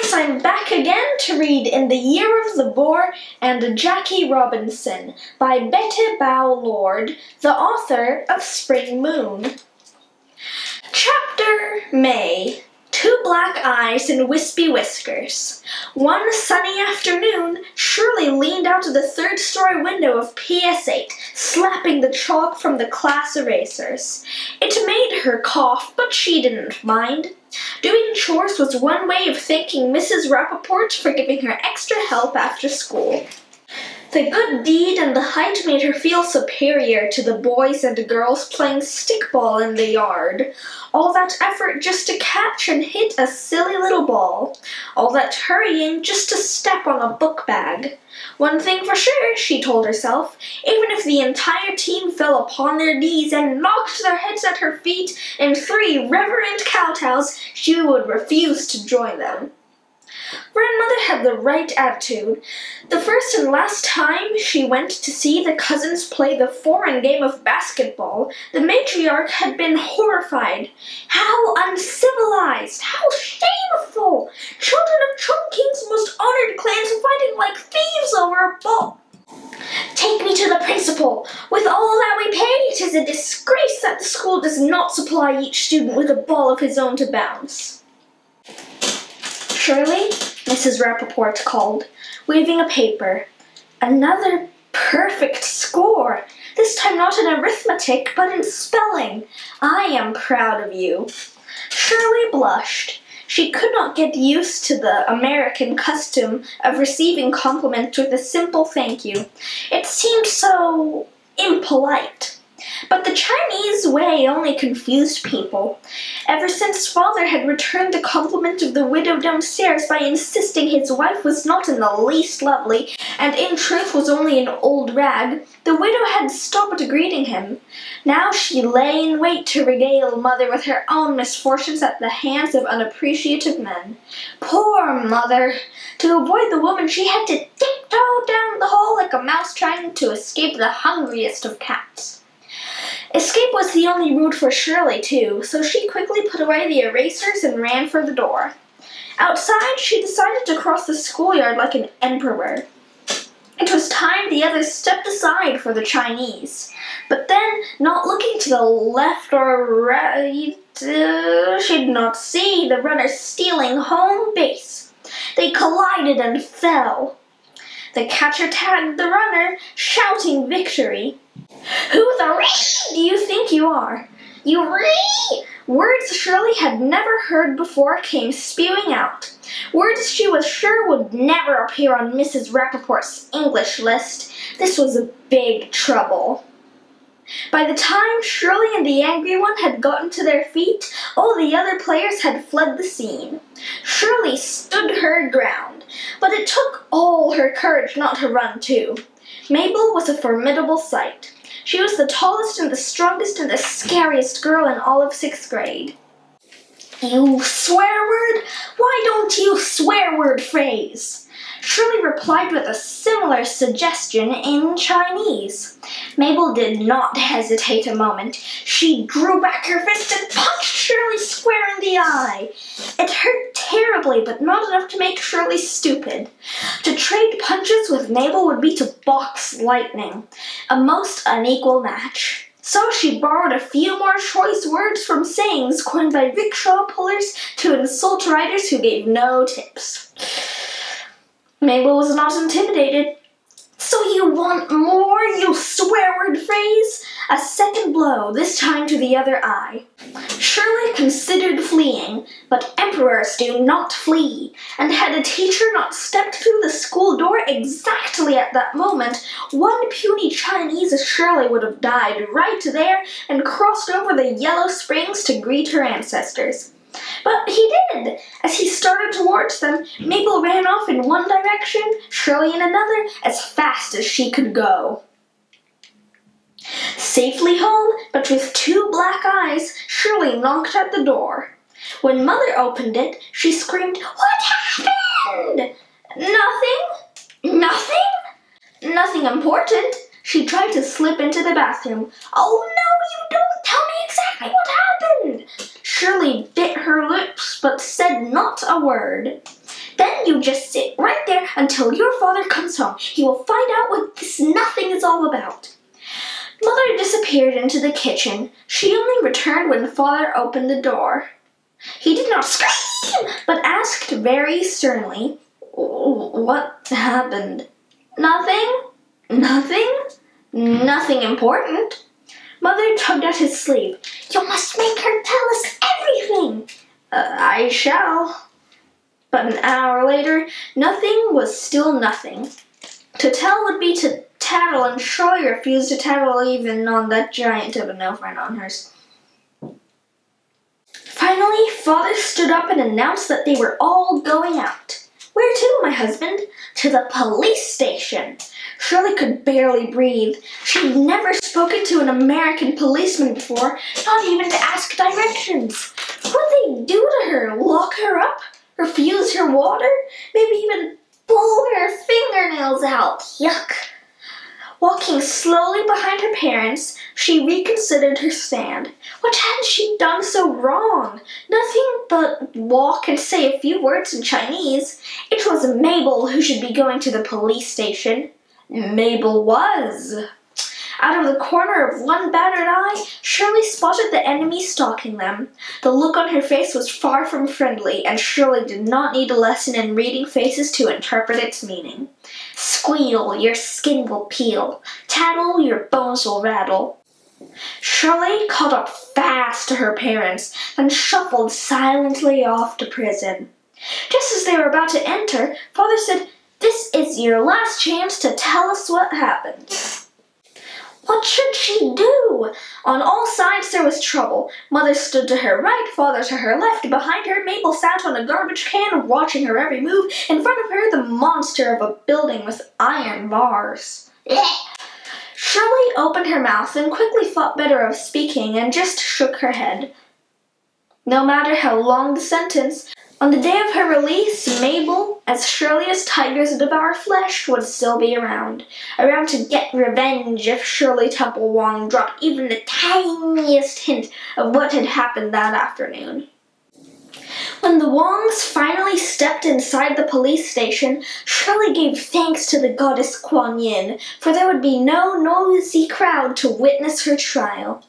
guys, I'm back again to read In the Year of the Boar and Jackie Robinson by Bette Bao Lord, the author of Spring Moon. Chapter May. 2 black eyes and wispy whiskers. One sunny afternoon, Shirley leaned out of the third-story window of PS8, slapping the chalk from the class erasers. It made her cough, but she didn't mind. Doing chores was one way of thanking Mrs. Rappaport for giving her extra help after school. The good deed and the height made her feel superior to the boys and girls playing stickball in the yard. All that effort just to catch and hit a silly little ball. All that hurrying just to step on a book bag. One thing for sure, she told herself, even if the entire team fell upon their knees and knocked their heads at her feet in 3 reverent kowtows, she would refuse to join them. Grandmother had the right attitude. The first and last time she went to see the cousins play the foreign game of basketball, the matriarch had been horrified. How uncivilized! How shameful! Children of Chungking's most honored clans fighting like thieves over a ball. Take me to the principal. With all that we pay, it is a disgrace that the school does not supply each student with a ball of his own to bounce. Shirley, Mrs. Rappaport called, waving a paper. Another perfect score. This time not in arithmetic, but in spelling. I am proud of you. Shirley blushed. She could not get used to the American custom of receiving compliments with a simple thank you. It seemed so impolite. But the Chinese way only confused people. Ever since father had returned the compliment of the widow downstairs by insisting his wife was not in the least lovely, and in truth was only an old rag, the widow had stopped greeting him. Now she lay in wait to regale mother with her own misfortunes at the hands of unappreciative men. Poor mother! To avoid the woman she had to tiptoe down the hall like a mouse trying to escape the hungriest of cats. Escape was the only route for Shirley, too, so she quickly put away the erasers and ran for the door. Outside, she decided to cross the schoolyard like an emperor. It was time the others stepped aside for the Chinese. But then, not looking to the left or right, she did not see the runners stealing home base. They collided and fell. The catcher tagged the runner, shouting victory. Who the ree do you think you are? You ree! Words Shirley had never heard before came spewing out. Words she was sure would never appear on Mrs. Rappaport's English list. This was a big trouble. By the time Shirley and the angry one had gotten to their feet, all the other players had fled the scene. Shirley stood her ground, but it took all her courage not to run too. Mabel was a formidable sight. She was the tallest and the strongest and the scariest girl in all of 6th grade. You swear word? Why don't you swear word phrase? Shirley replied with a similar suggestion in Chinese. Mabel did not hesitate a moment. She drew back her fist and punched Shirley square in the eye. It hurt terribly, but not enough to make Shirley stupid. To trade punches with Mabel would be to box lightning, a most unequal match. So she borrowed a few more choice words from sayings coined by rickshaw pullers to insult riders who gave no tips. Mabel was not intimidated. So you want more, you swear-word phrase? A second blow, this time to the other eye. Shirley considered fleeing, but emperors do not flee, and had a teacher not stepped through the school door exactly at that moment, one puny Chinese as Shirley would have died right there and crossed over the Yellow Springs to greet her ancestors. But he did. As he started towards them, Mabel ran off in one direction, Shirley in another, as fast as she could go. Safely home, but with 2 black eyes, Shirley knocked at the door. When Mother opened it, she screamed, "What happened?" Nothing. Nothing? Nothing important. She tried to slip into the bathroom. Oh no, you don't tell me exactly what happened. Shirley bit her lips but said not a word. Then you just sit right there until your father comes home. He will find out what this nothing is all about." Mother disappeared into the kitchen. She only returned when father opened the door. He did not scream, but asked very sternly, "What happened?" "Nothing. Nothing? Nothing important." Mother tugged at his sleeve. "You must make her tell us everything." I shall." But an hour later, nothing was still nothing. To tell would be to tattle, and Shirley refused to tattle even on that giant of an elf friend on hers. Finally, father stood up and announced that they were all going out. "Where to, my husband?" "To the police station." Shirley could barely breathe. She'd never spoken to an American policeman before, not even to ask directions. What would they do to her? Lock her up? Refuse her water? Maybe even pull her fingernails out? Yuck! Walking slowly behind her parents, she reconsidered her stand. What had she done so wrong? Nothing but walk and say a few words in Chinese. It was Mabel who should be going to the police station. Mabel was. Out of the corner of one battered eye, Shirley spotted the enemy stalking them. The look on her face was far from friendly, and Shirley did not need a lesson in reading faces to interpret its meaning. Squeal, your skin will peel. Tattle, your bones will rattle. Shirley caught up fast to her parents and shuffled silently off to prison. Just as they were about to enter, father said, "This is your last chance to tell us what happened." What should she do? On all sides there was trouble. Mother stood to her right, father to her left. Behind her, Mabel sat on a garbage can, watching her every move. In front of her, the monster of a building with iron bars. Shirley opened her mouth and quickly thought better of speaking and just shook her head. No matter how long the sentence, on the day of her release, Mabel, as surely as tigers devour flesh, would still be around to get revenge if Shirley Temple Wong dropped even the tiniest hint of what had happened that afternoon. When the Wongs finally stepped inside the police station, Shirley gave thanks to the goddess Kuan Yin, for there would be no noisy crowd to witness her trial.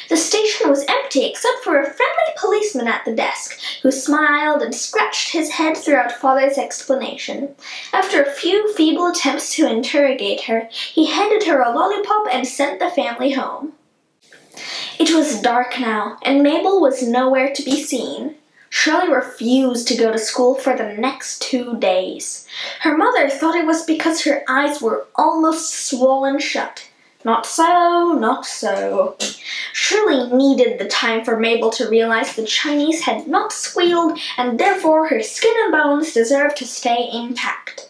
The station was empty except for a friendly policeman at the desk, who smiled and scratched his head throughout father's explanation. After a few feeble attempts to interrogate her, he handed her a lollipop and sent the family home. It was dark now, and Mabel was nowhere to be seen. Shirley refused to go to school for the next 2 days. Her mother thought it was because her eyes were almost swollen shut. Not so, not so. Shirley needed the time for Mabel to realize the Chinese had not squealed, and therefore her skin and bones deserved to stay intact.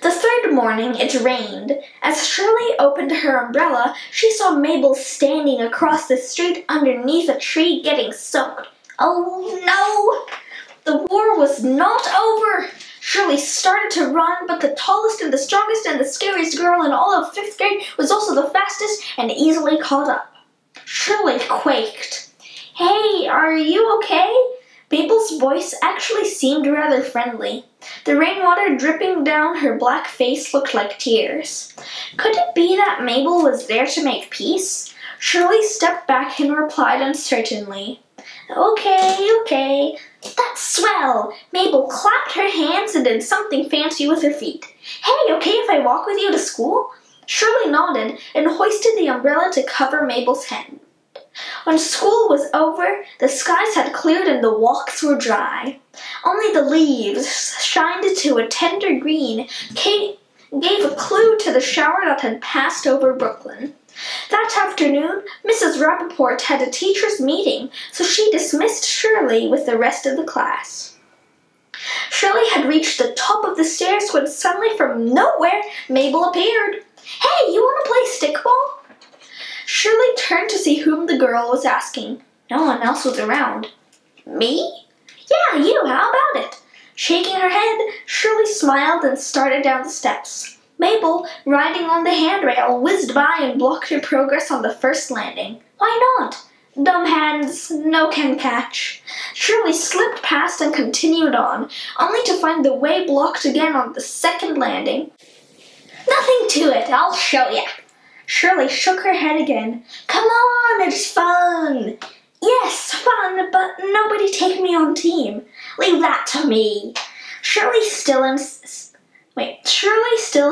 The third morning it rained. As Shirley opened her umbrella, she saw Mabel standing across the street underneath a tree getting soaked. Oh no! The war was not over! Shirley started to run, but the tallest and the strongest and the scariest girl in all of 5th grade was also the fastest and easily caught up. Shirley quaked. "Hey, are you okay?" Mabel's voice actually seemed rather friendly. The rainwater dripping down her black face looked like tears. Could it be that Mabel was there to make peace? Shirley stepped back and replied uncertainly, Okay. That's swell." Mabel clapped her hands and did something fancy with her feet. "Hey, okay if I walk with you to school?" Shirley nodded and hoisted the umbrella to cover Mabel's head. When school was over, the skies had cleared and the walks were dry. Only the leaves, shined to a tender green, gave a clue to the shower that had passed over Brooklyn. That afternoon, Mrs. Rappaport had a teachers' meeting, so she dismissed Shirley with the rest of the class. Shirley had reached the top of the stairs when suddenly from nowhere Mabel appeared. "Hey, you want to play stickball?" Shirley turned to see whom the girl was asking. No one else was around. "Me?" "Yeah, you. How about it?" Shaking her head, Shirley smiled and started down the steps. Mabel, riding on the handrail, whizzed by and blocked her progress on the first landing. Why not? Dumb hands, no can catch. Shirley slipped past and continued on, only to find the way blocked again on the second landing. Nothing to it, I'll show ya. Shirley shook her head again. Come on, it's fun. Yes, fun, but nobody take me on team. Leave that to me. Shirley still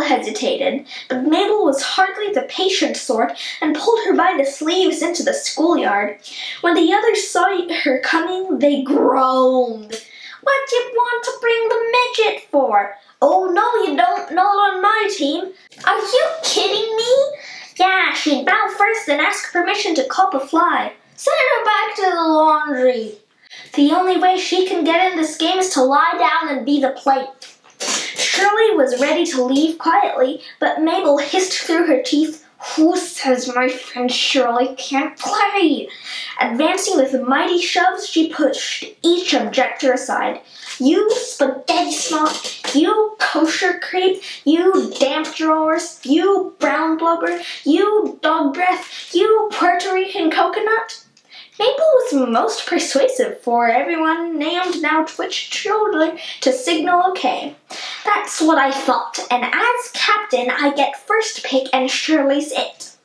hesitated, but Mabel was hardly the patient sort and pulled her by the sleeves into the schoolyard. When the others saw her coming, they groaned. What do you want to bring the midget for? Oh, no, you don't. Not on my team. Are you kidding me? Yeah, she'd bow first and ask permission to cop a fly. Send her back to the laundry. The only way she can get in this game is to lie down and be the plate. Shirley was ready to leave quietly, but Mabel hissed through her teeth, Who says my friend Shirley can't play? Advancing with mighty shoves, she pushed each objector aside. You spaghetti snot, you kosher creep, you damp drawers, you brown blubber, you dog breath, you Puerto Rican coconut. Mabel was most persuasive, for everyone named now twitched shoulder to signal okay. That's what I thought, and as captain I get first pick and Shirley's it.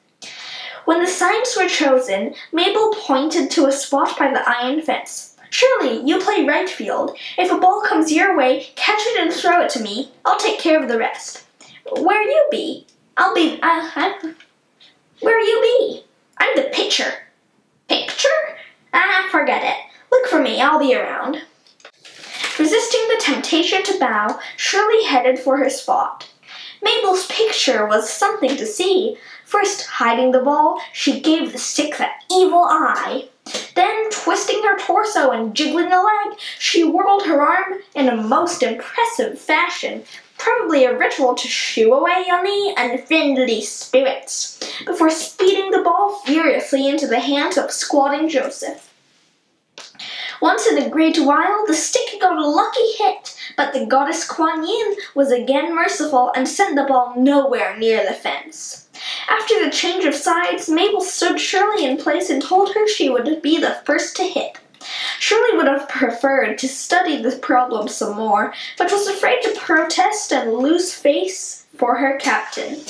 When the signs were chosen, Mabel pointed to a spot by the iron fence. Shirley, you play right field. If a ball comes your way, catch it and throw it to me. I'll take care of the rest. Where you be? Where you be? I'm the pitcher. Picture? Forget it. Look for me, I'll be around. Resisting the temptation to bow, Shirley headed for her spot. Mabel's picture was something to see. First, hiding the ball, she gave the stick that evil eye. Then, twisting her torso and jiggling a leg, she whirled her arm in a most impressive fashion, probably a ritual to shoo away any unfriendly spirits, before speeding the ball furiously into the hands of squatting Joseph. Once in a great while, the stick got a lucky hit, but the goddess Kuan Yin was again merciful and sent the ball nowhere near the fence. After the change of sides, Mabel stood Shirley in place and told her she would be the first to hit. Shirley would have preferred to study the problem some more, but was afraid to protest and lose face for her captain.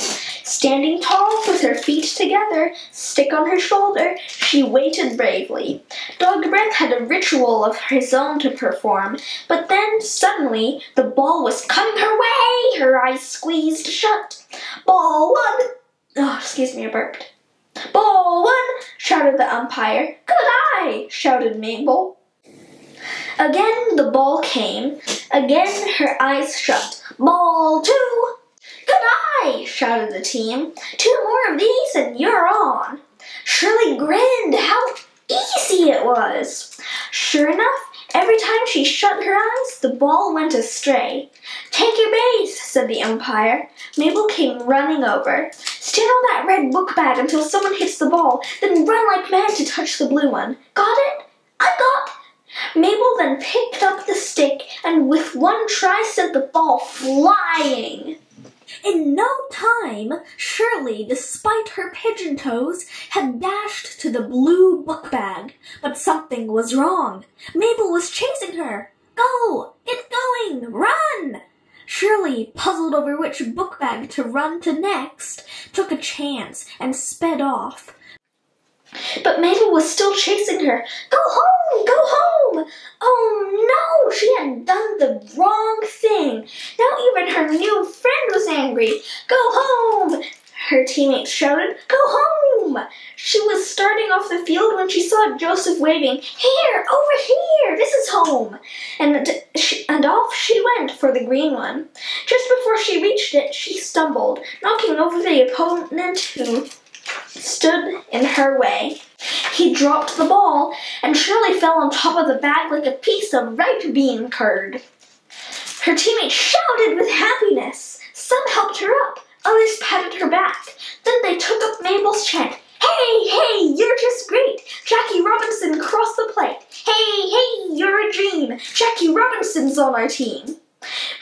Standing tall with her feet together, stick on her shoulder, she waited bravely. Dog Breath had a ritual of his own to perform, but then suddenly the ball was coming her way, her eyes squeezed shut. Ball one! Oh, excuse me, I burped. Ball one! Shouted the umpire. Good eye! Shouted Mabel. Again the ball came. Again her eyes shut. Ball two! Good eye! Shouted the team. 2 more of these and you're on. Shirley grinned. How easy it was! Sure enough, every time she shut her eyes, the ball went astray. Take your base, said the umpire. Mabel came running over. Stand on that red book bag until someone hits the ball, then run like mad to touch the blue one. Got it? I got. Mabel then picked up the stick and with one try sent the ball flying. In no time, Shirley, despite her pigeon toes, had dashed to the blue book bag. But something was wrong. Mabel was chasing her. Go! Get going! Run! Shirley, puzzled over which book bag to run to next, took a chance and sped off. But Mabel was still chasing her. Go home! Go home! Oh no! She had done the wrong thing. Now even her new friend was angry. Go home! Her teammates shouted. Go home! She was starting off the field when she saw Joseph waving. Here! Over here! This is home! And off she went for the green one. Just before she reached it, she stumbled, knocking over the opponent who stood in her way. He dropped the ball, and Shirley fell on top of the bag like a piece of ripe bean curd. Her teammates shouted with happiness. Some helped her up, others patted her back. Then they took up Mabel's chant. Hey, hey, you're just great. Jackie Robinson crossed the plate. Hey, hey, you're a dream. Jackie Robinson's on our team.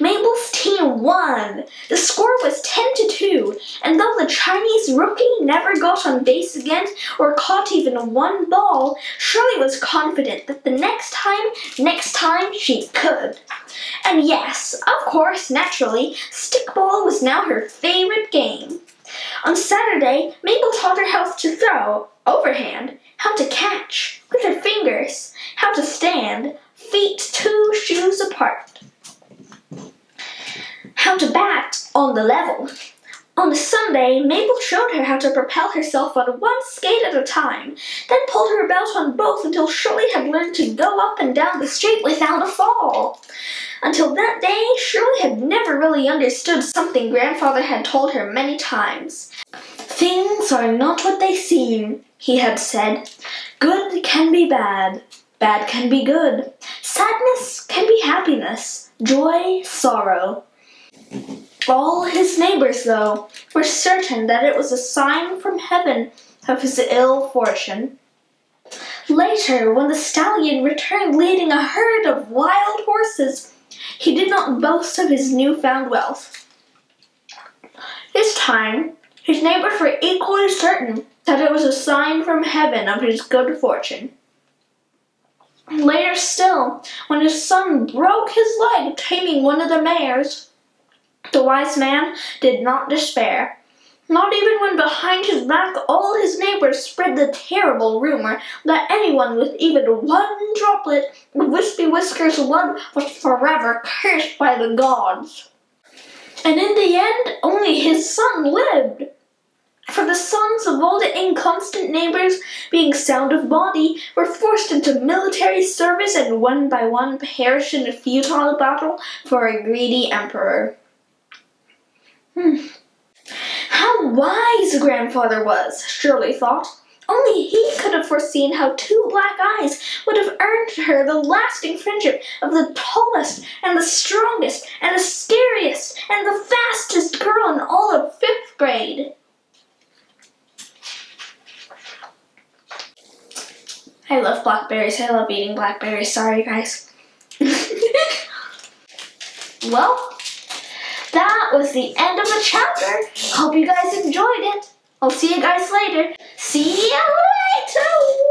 Mabel's team won. The score was 10-2, and though the Chinese rookie never got on base again or caught even one ball, Shirley was confident that the next time she could. And yes, of course, naturally, stickball was now her favorite game. On Saturday, Mabel taught her how to throw, overhand, how to catch, with her fingers, how to stand, feet 2 shoes apart, how to bat on the level. On Sunday, Mabel showed her how to propel herself on one skate at a time, then pulled her belt on both until Shirley had learned to go up and down the street without a fall. Until that day, Shirley had never really understood something Grandfather had told her many times. Things are not what they seem, he had said. Good can be bad. Bad can be good. Sadness can be happiness. Joy, sorrow. All his neighbors, though, were certain that it was a sign from heaven of his ill fortune. Later, when the stallion returned leading a herd of wild horses, he did not boast of his newfound wealth. This time, his neighbors were equally certain that it was a sign from heaven of his good fortune. Later still, when his son broke his leg taming one of the mares, the wise man did not despair. Not even when behind his back all his neighbors spread the terrible rumor that anyone with even one droplet of Wispy Whisker's blood was forever cursed by the gods. And in the end, only his son lived. For the sons of all the inconstant neighbors, being sound of body, were forced into military service and one by one perished in a futile battle for a greedy emperor. How wise Grandfather was, Shirley thought. Only he could have foreseen how 2 black eyes would have earned her the lasting friendship of the tallest and the strongest and the scariest and the fastest girl in all of 5th grade. I love blackberries. I love eating blackberries. Sorry, guys. Well, that was the end of the chapter. Hope you guys enjoyed it. I'll see you guys later. See you later!